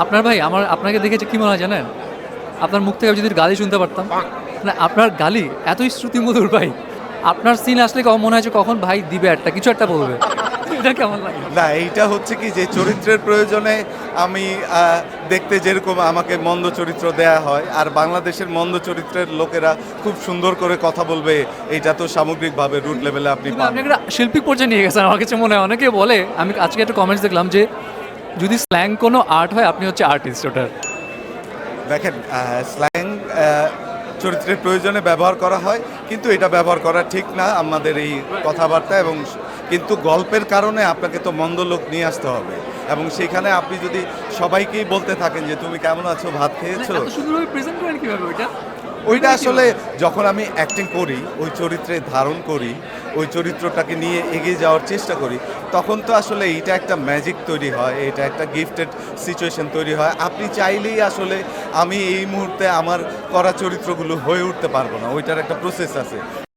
আপনার ভাই আপনাকে দেখে যে কি মনে হয় জানেন? আপনার মুখ থেকে আমি যদি গালি শুনতে পারতাম। মানে আপনার গালি এতই শ্রুতিমধুর ভাই। আপনার সিন আসলে মনে হয় যে কখন ভাই দিবে একটা কিছু একটা বলবে। এটা কেমন লাগে? না, এইটা হচ্ছে কি যে চরিত্রের প্রয়োজনে আমি দেখতে যেরকম আমাকে মন্দ চরিত্র দেয়া হয়, আর বাংলাদেশের মন্দ চরিত্রের লোকেরা খুব সুন্দর করে কথা বলবে, এইটা তো সামগ্রিকভাবে রুট লেভেলে আপনি কিন্তু পান। আপনি একটা শিল্পী পর্যায়ে নিয়ে গেছেন আমার কাছে মনে হয়। অনেকে বলে আমি আজকে একটা কমেন্টস দেখলাম যে যদি স্ল্যাং কোনো আর্ট হয় আপনি হচ্ছে আর্টিস্ট ওটার। দেখেন, স্ল্যাং চরিত্রের প্রয়োজনে ব্যবহার করা হয়, কিন্তু এটা ব্যবহার করা ঠিক না আমাদের এই কথাবার্তা, এবং কিন্তু গল্পের কারণে আপনাকে তো মন্দ লোক নিয়ে আসতে হবে, এবং সেখানে আপনি যদি সবাইকেই বলতে থাকেন যে তুমি কেমন আছো, ভাত মানে খেয়েছো, এত সুন্দরভাবে প্রেজেন্ট করেন কিভাবে ওইটা? ওইটা আসলে যখন আমি অ্যাক্টিং করি, ওই চরিত্রে ধারণ করি, ওই চরিত্রটাকে নিয়ে এগিয়ে যাওয়ার চেষ্টা করি, তখন তো আসলে এইটা একটা ম্যাজিক তৈরি হয়, এটা একটা গিফটেড সিচুয়েশন তৈরি হয়। আপনি চাইলেই আসলে আমি এই মুহূর্তে আমার করা চরিত্রগুলো হয়ে উঠতে পারবো না, ওইটার একটা প্রসেস আছে।